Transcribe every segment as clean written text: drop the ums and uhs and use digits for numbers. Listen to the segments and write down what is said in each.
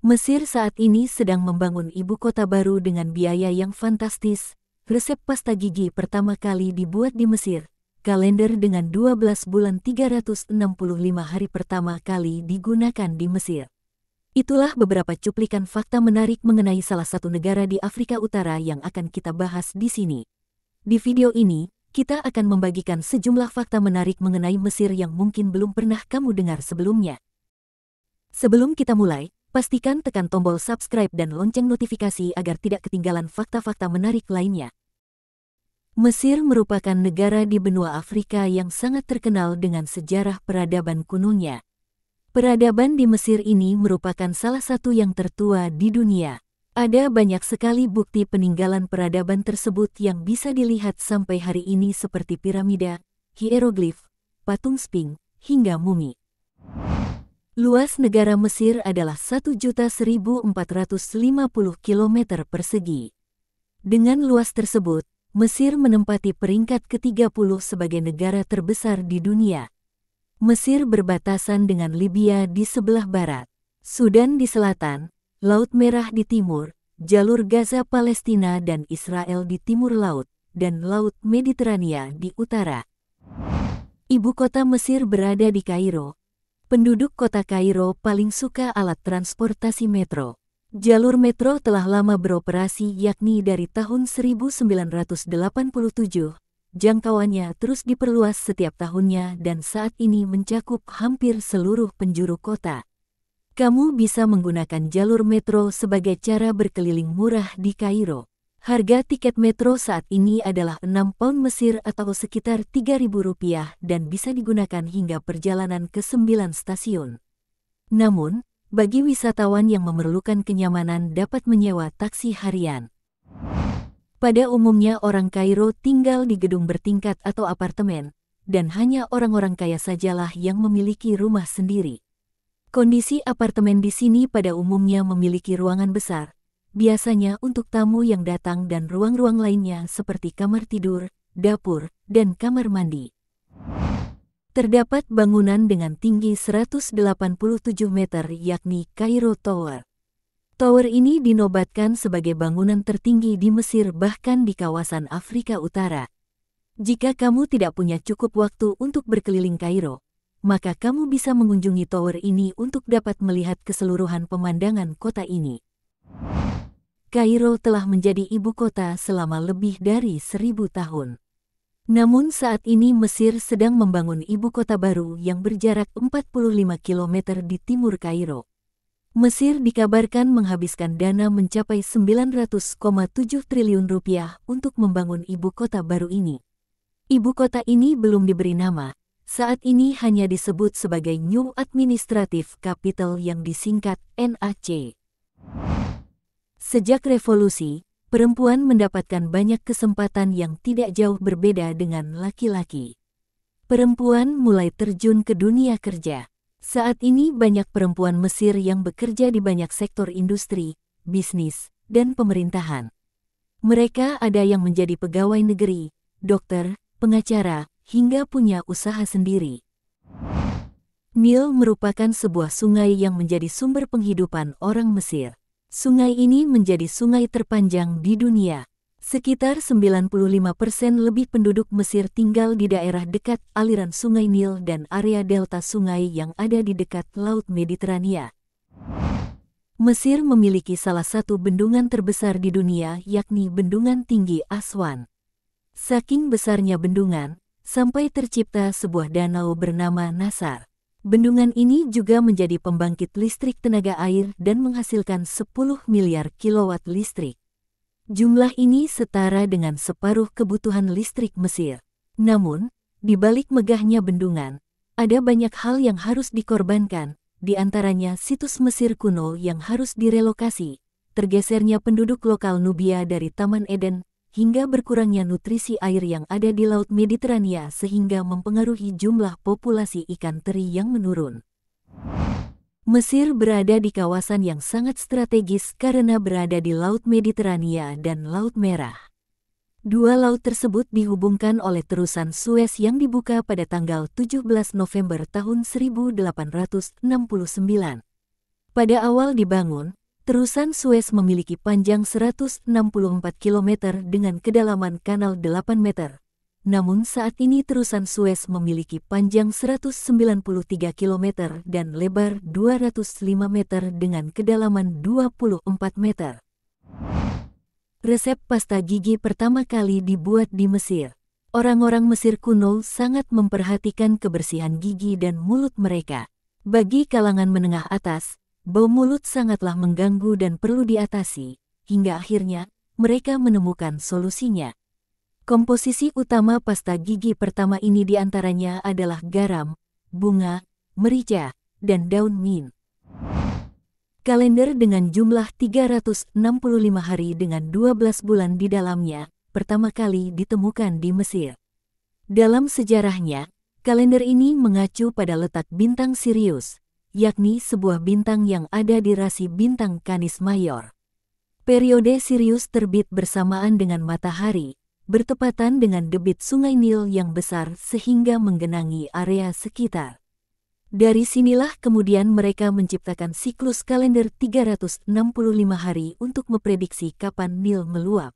Mesir saat ini sedang membangun ibu kota baru dengan biaya yang fantastis. Resep pasta gigi pertama kali dibuat di Mesir. Kalender dengan 12 bulan 365 hari pertama kali digunakan di Mesir. Itulah beberapa cuplikan fakta menarik mengenai salah satu negara di Afrika Utara yang akan kita bahas di sini. Di video ini, kita akan membagikan sejumlah fakta menarik mengenai Mesir yang mungkin belum pernah kamu dengar sebelumnya. Sebelum kita mulai, pastikan tekan tombol subscribe dan lonceng notifikasi agar tidak ketinggalan fakta-fakta menarik lainnya. Mesir merupakan negara di benua Afrika yang sangat terkenal dengan sejarah peradaban kunonya. Peradaban di Mesir ini merupakan salah satu yang tertua di dunia. Ada banyak sekali bukti peninggalan peradaban tersebut yang bisa dilihat sampai hari ini seperti piramida, hieroglif, patung sphinx, hingga mumi. Luas negara Mesir adalah 1.1.450 km persegi. Dengan luas tersebut, Mesir menempati peringkat ke-30 sebagai negara terbesar di dunia. Mesir berbatasan dengan Libya di sebelah barat, Sudan di selatan, Laut Merah di timur, jalur Gaza Palestina dan Israel di timur laut, dan Laut Mediterania di utara. Ibu kota Mesir berada di Kairo. Penduduk kota Kairo paling suka alat transportasi metro. Jalur metro telah lama beroperasi yakni dari tahun 1987. Jangkauannya terus diperluas setiap tahunnya dan saat ini mencakup hampir seluruh penjuru kota. Kamu bisa menggunakan jalur metro sebagai cara berkeliling murah di Kairo. Harga tiket metro saat ini adalah 6 pound Mesir atau sekitar Rp3.000 dan bisa digunakan hingga perjalanan ke 9 stasiun. Namun, bagi wisatawan yang memerlukan kenyamanan dapat menyewa taksi harian. Pada umumnya orang Kairo tinggal di gedung bertingkat atau apartemen, dan hanya orang-orang kaya sajalah yang memiliki rumah sendiri. Kondisi apartemen di sini pada umumnya memiliki ruangan besar, biasanya untuk tamu yang datang dan ruang-ruang lainnya seperti kamar tidur, dapur, dan kamar mandi. Terdapat bangunan dengan tinggi 187 meter yakni Cairo Tower. Tower ini dinobatkan sebagai bangunan tertinggi di Mesir bahkan di kawasan Afrika Utara. Jika kamu tidak punya cukup waktu untuk berkeliling Kairo, maka kamu bisa mengunjungi tower ini untuk dapat melihat keseluruhan pemandangan kota ini. Kairo telah menjadi ibu kota selama lebih dari 1000 tahun. Namun saat ini Mesir sedang membangun ibu kota baru yang berjarak 45 km di timur Kairo. Mesir dikabarkan menghabiskan dana mencapai 900,7 triliun rupiah untuk membangun ibu kota baru ini. Ibu kota ini belum diberi nama, saat ini hanya disebut sebagai New Administrative Capital yang disingkat NAC. Sejak revolusi, perempuan mendapatkan banyak kesempatan yang tidak jauh berbeda dengan laki-laki. Perempuan mulai terjun ke dunia kerja. Saat ini banyak perempuan Mesir yang bekerja di banyak sektor industri, bisnis, dan pemerintahan. Mereka ada yang menjadi pegawai negeri, dokter, pengacara, hingga punya usaha sendiri. Nil merupakan sebuah sungai yang menjadi sumber penghidupan orang Mesir. Sungai ini menjadi sungai terpanjang di dunia. Sekitar 95% lebih penduduk Mesir tinggal di daerah dekat aliran sungai Nil dan area delta sungai yang ada di dekat Laut Mediterania. Mesir memiliki salah satu bendungan terbesar di dunia yakni Bendungan Tinggi Aswan. Saking besarnya bendungan, sampai tercipta sebuah danau bernama Nasar. Bendungan ini juga menjadi pembangkit listrik tenaga air dan menghasilkan 10 miliar kilowatt listrik. Jumlah ini setara dengan separuh kebutuhan listrik Mesir. Namun, di balik megahnya bendungan, ada banyak hal yang harus dikorbankan, di antaranya situs Mesir kuno yang harus direlokasi, tergesernya penduduk lokal Nubia dari Taman Eden, hingga berkurangnya nutrisi air yang ada di Laut Mediterania sehingga mempengaruhi jumlah populasi ikan teri yang menurun. Mesir berada di kawasan yang sangat strategis karena berada di Laut Mediterania dan Laut Merah. Dua laut tersebut dihubungkan oleh terusan Suez yang dibuka pada tanggal 17 November tahun 1869. Pada awal dibangun, terusan Suez memiliki panjang 164 km dengan kedalaman kanal 8 meter. Namun saat ini terusan Suez memiliki panjang 193 km dan lebar 205 meter dengan kedalaman 24 meter. Resep pasta gigi pertama kali dibuat di Mesir. Orang-orang Mesir kuno sangat memperhatikan kebersihan gigi dan mulut mereka. Bagi kalangan menengah atas, bau mulut sangatlah mengganggu dan perlu diatasi, hingga akhirnya mereka menemukan solusinya. Komposisi utama pasta gigi pertama ini diantaranya adalah garam, bunga, merica, dan daun mint. Kalender dengan jumlah 365 hari dengan 12 bulan di dalamnya, pertama kali ditemukan di Mesir. Dalam sejarahnya, kalender ini mengacu pada letak bintang Sirius, yakni sebuah bintang yang ada di rasi bintang Canis Major. Periode Sirius terbit bersamaan dengan matahari, bertepatan dengan debit Sungai Nil yang besar sehingga menggenangi area sekitar. Dari sinilah kemudian mereka menciptakan siklus kalender 365 hari untuk memprediksi kapan Nil meluap.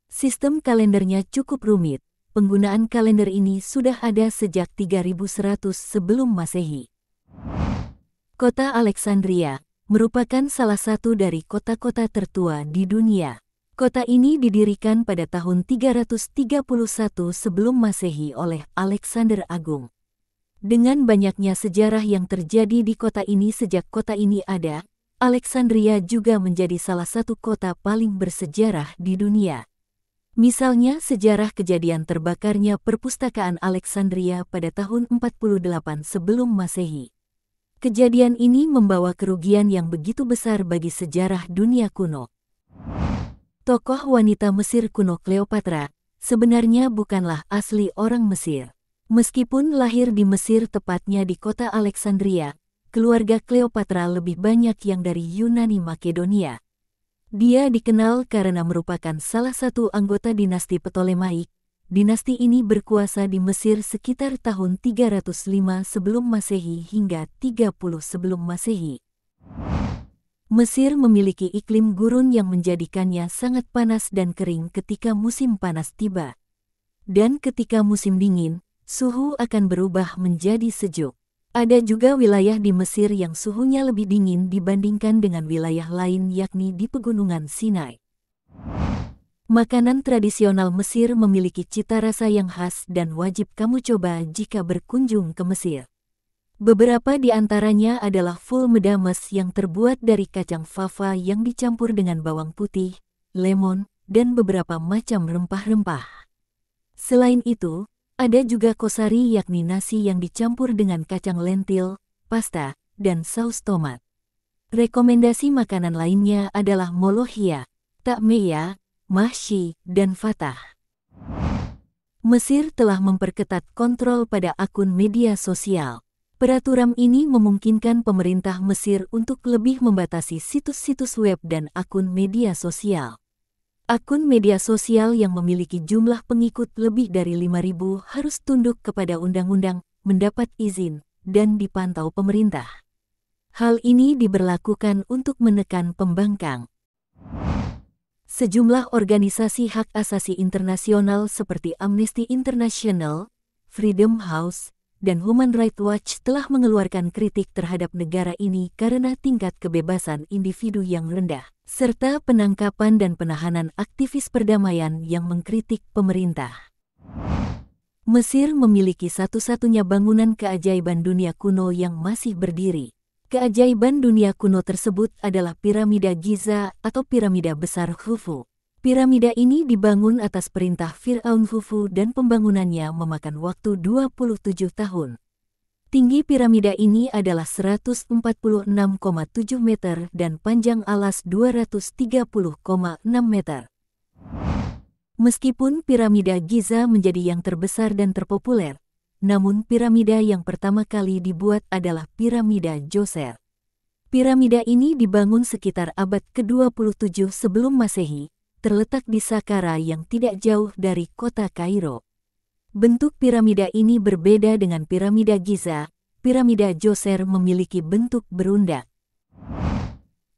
Sistem kalendernya cukup rumit. Penggunaan kalender ini sudah ada sejak 3100 sebelum Masehi. Kota Alexandria merupakan salah satu dari kota-kota tertua di dunia. Kota ini didirikan pada tahun 331 sebelum Masehi oleh Alexander Agung. Dengan banyaknya sejarah yang terjadi di kota ini sejak kota ini ada, Alexandria juga menjadi salah satu kota paling bersejarah di dunia. Misalnya sejarah kejadian terbakarnya perpustakaan Alexandria pada tahun 48 sebelum Masehi. Kejadian ini membawa kerugian yang begitu besar bagi sejarah dunia kuno. Tokoh wanita Mesir kuno Cleopatra sebenarnya bukanlah asli orang Mesir. Meskipun lahir di Mesir tepatnya di kota Alexandria, keluarga Cleopatra lebih banyak yang dari Yunani Makedonia. Dia dikenal karena merupakan salah satu anggota dinasti Ptolemaik. Dinasti ini berkuasa di Mesir sekitar tahun 305 sebelum Masehi hingga 30 sebelum Masehi. Mesir memiliki iklim gurun yang menjadikannya sangat panas dan kering ketika musim panas tiba. Dan ketika musim dingin, suhu akan berubah menjadi sejuk. Ada juga wilayah di Mesir yang suhunya lebih dingin dibandingkan dengan wilayah lain yakni di Pegunungan Sinai. Makanan tradisional Mesir memiliki cita rasa yang khas dan wajib kamu coba jika berkunjung ke Mesir. Beberapa di antaranya adalah ful medames yang terbuat dari kacang fava yang dicampur dengan bawang putih, lemon, dan beberapa macam rempah-rempah. Selain itu, ada juga kosari yakni nasi yang dicampur dengan kacang lentil, pasta, dan saus tomat. Rekomendasi makanan lainnya adalah molohia, takmeya, mahshi, dan fatah. Mesir telah memperketat kontrol pada akun media sosial. Peraturan ini memungkinkan pemerintah Mesir untuk lebih membatasi situs-situs web dan akun media sosial. Akun media sosial yang memiliki jumlah pengikut lebih dari 5.000 harus tunduk kepada undang-undang, mendapat izin, dan dipantau pemerintah. Hal ini diberlakukan untuk menekan pembangkang. Sejumlah organisasi hak asasi internasional seperti Amnesty International, Freedom House, dan Human Rights Watch telah mengeluarkan kritik terhadap negara ini karena tingkat kebebasan individu yang rendah, serta penangkapan dan penahanan aktivis perdamaian yang mengkritik pemerintah. Mesir memiliki satu-satunya bangunan keajaiban dunia kuno yang masih berdiri. Keajaiban dunia kuno tersebut adalah Piramida Giza atau Piramida Besar Khufu. Piramida ini dibangun atas perintah Fir'aun Khufu dan pembangunannya memakan waktu 27 tahun. Tinggi piramida ini adalah 146,7 meter dan panjang alas 230,6 meter. Meskipun piramida Giza menjadi yang terbesar dan terpopuler, namun piramida yang pertama kali dibuat adalah piramida Djoser. Piramida ini dibangun sekitar abad ke-27 sebelum Masehi, terletak di Saqqara yang tidak jauh dari kota Kairo. Bentuk piramida ini berbeda dengan piramida Giza. Piramida Djoser memiliki bentuk berundak.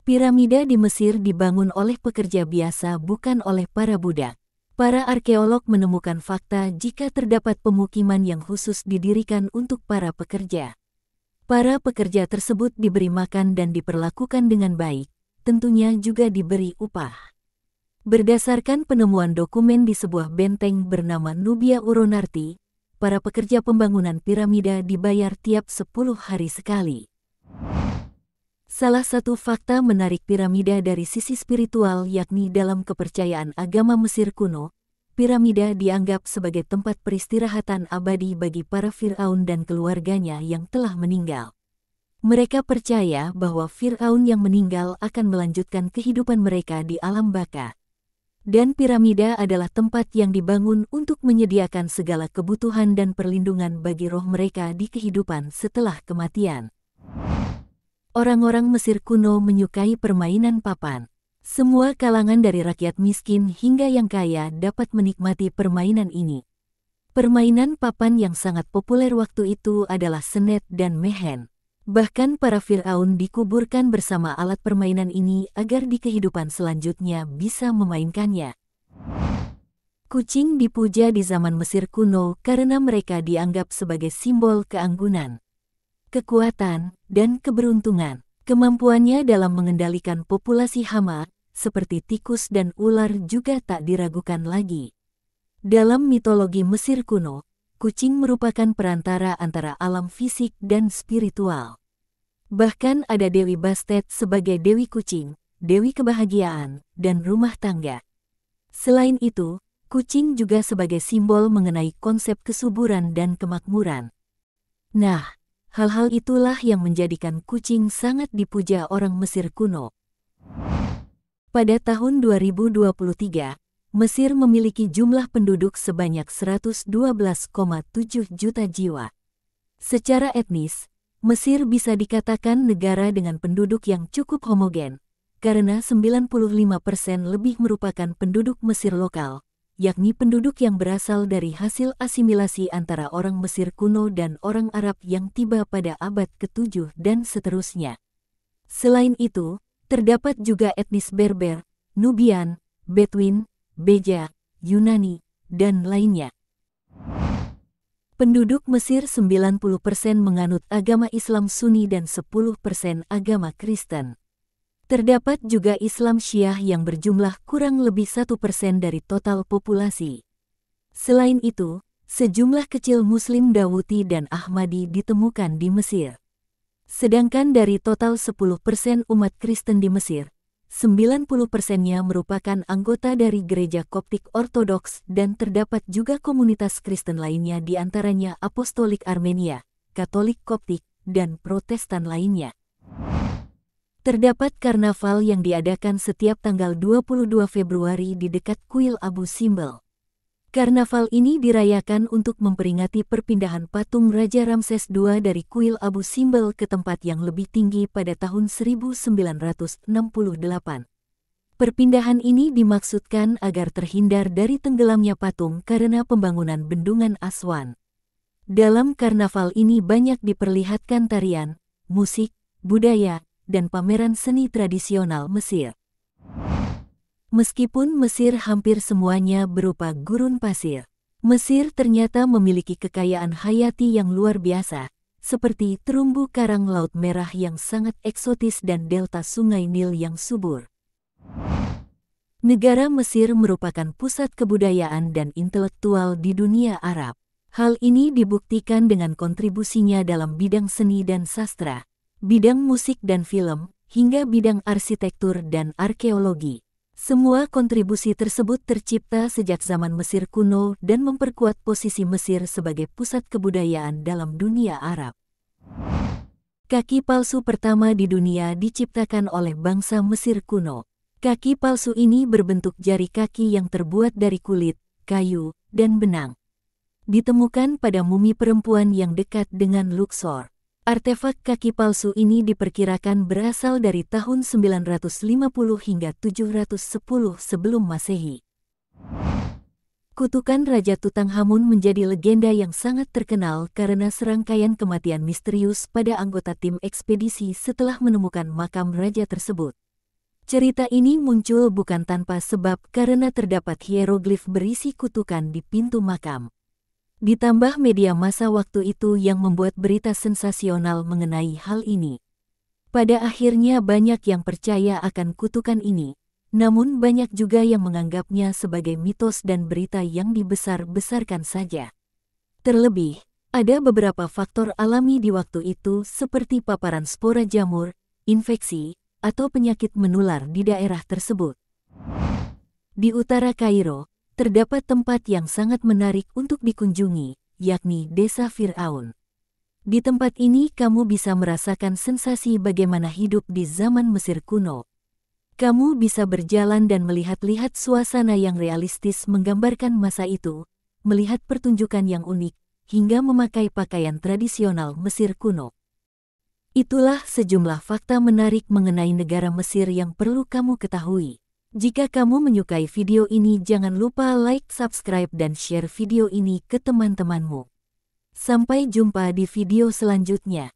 Piramida di Mesir dibangun oleh pekerja biasa, bukan oleh para budak. Para arkeolog menemukan fakta jika terdapat pemukiman yang khusus didirikan untuk para pekerja. Para pekerja tersebut diberi makan dan diperlakukan dengan baik, tentunya juga diberi upah. Berdasarkan penemuan dokumen di sebuah benteng bernama Nubia Uronarti, para pekerja pembangunan piramida dibayar tiap 10 hari sekali. Salah satu fakta menarik piramida dari sisi spiritual yakni dalam kepercayaan agama Mesir kuno, piramida dianggap sebagai tempat peristirahatan abadi bagi para Fir'aun dan keluarganya yang telah meninggal. Mereka percaya bahwa Fir'aun yang meninggal akan melanjutkan kehidupan mereka di alam baka. Dan piramida adalah tempat yang dibangun untuk menyediakan segala kebutuhan dan perlindungan bagi roh mereka di kehidupan setelah kematian. Orang-orang Mesir kuno menyukai permainan papan. Semua kalangan dari rakyat miskin hingga yang kaya dapat menikmati permainan ini. Permainan papan yang sangat populer waktu itu adalah senet dan mehen. Bahkan para Fir'aun dikuburkan bersama alat permainan ini agar di kehidupan selanjutnya bisa memainkannya. Kucing dipuja di zaman Mesir kuno karena mereka dianggap sebagai simbol keanggunan, kekuatan, dan keberuntungan. Kemampuannya dalam mengendalikan populasi hama, seperti tikus dan ular juga tak diragukan lagi. Dalam mitologi Mesir kuno, kucing merupakan perantara antara alam fisik dan spiritual. Bahkan ada Dewi Bastet sebagai dewi kucing, dewi kebahagiaan, dan rumah tangga. Selain itu, kucing juga sebagai simbol mengenai konsep kesuburan dan kemakmuran. Nah, hal-hal itulah yang menjadikan kucing sangat dipuja orang Mesir kuno. Pada tahun 2023, Mesir memiliki jumlah penduduk sebanyak 112,7 juta jiwa. Secara etnis, Mesir bisa dikatakan negara dengan penduduk yang cukup homogen, karena 95% lebih merupakan penduduk Mesir lokal, yakni penduduk yang berasal dari hasil asimilasi antara orang Mesir kuno dan orang Arab yang tiba pada abad ke-7 dan seterusnya. Selain itu, terdapat juga etnis Berber, Nubian, Bedouin, Beja, Yunani, dan lainnya. Penduduk Mesir 90% menganut agama Islam Sunni dan 10% agama Kristen. Terdapat juga Islam Syiah yang berjumlah kurang lebih 1% dari total populasi. Selain itu, sejumlah kecil Muslim Dawuti dan Ahmadi ditemukan di Mesir. Sedangkan dari total 10% umat Kristen di Mesir, 90%-nya merupakan anggota dari gereja Koptik Ortodoks dan terdapat juga komunitas Kristen lainnya di antaranya Apostolik Armenia, Katolik Koptik, dan Protestan lainnya. Terdapat karnaval yang diadakan setiap tanggal 22 Februari di dekat Kuil Abu Simbel. Karnaval ini dirayakan untuk memperingati perpindahan patung Raja Ramses II dari Kuil Abu Simbel ke tempat yang lebih tinggi pada tahun 1968. Perpindahan ini dimaksudkan agar terhindar dari tenggelamnya patung karena pembangunan bendungan Aswan. Dalam karnaval ini banyak diperlihatkan tarian, musik, budaya, dan pameran seni tradisional Mesir. Meskipun Mesir hampir semuanya berupa gurun pasir, Mesir ternyata memiliki kekayaan hayati yang luar biasa, seperti terumbu karang Laut Merah yang sangat eksotis dan delta Sungai Nil yang subur. Negara Mesir merupakan pusat kebudayaan dan intelektual di dunia Arab. Hal ini dibuktikan dengan kontribusinya dalam bidang seni dan sastra, bidang musik dan film, hingga bidang arsitektur dan arkeologi. Semua kontribusi tersebut tercipta sejak zaman Mesir kuno dan memperkuat posisi Mesir sebagai pusat kebudayaan dalam dunia Arab. Kaki palsu pertama di dunia diciptakan oleh bangsa Mesir kuno. Kaki palsu ini berbentuk jari kaki yang terbuat dari kulit, kayu, dan benang. Ditemukan pada mumi perempuan yang dekat dengan Luxor. Artefak kaki palsu ini diperkirakan berasal dari tahun 950 hingga 710 sebelum Masehi. Kutukan Raja Tutankhamun menjadi legenda yang sangat terkenal karena serangkaian kematian misterius pada anggota tim ekspedisi setelah menemukan makam raja tersebut. Cerita ini muncul bukan tanpa sebab karena terdapat hieroglif berisi kutukan di pintu makam. Ditambah media massa waktu itu yang membuat berita sensasional mengenai hal ini. Pada akhirnya banyak yang percaya akan kutukan ini. Namun banyak juga yang menganggapnya sebagai mitos dan berita yang dibesar-besarkan saja. Terlebih, ada beberapa faktor alami di waktu itu seperti paparan spora jamur, infeksi, atau penyakit menular di daerah tersebut. Di utara Kairo, terdapat tempat yang sangat menarik untuk dikunjungi, yakni Desa Fir'aun. Di tempat ini kamu bisa merasakan sensasi bagaimana hidup di zaman Mesir kuno. Kamu bisa berjalan dan melihat-lihat suasana yang realistis menggambarkan masa itu, melihat pertunjukan yang unik, hingga memakai pakaian tradisional Mesir kuno. Itulah sejumlah fakta menarik mengenai negara Mesir yang perlu kamu ketahui. Jika kamu menyukai video ini jangan lupa like, subscribe dan share video ini ke teman-temanmu. Sampai jumpa di video selanjutnya.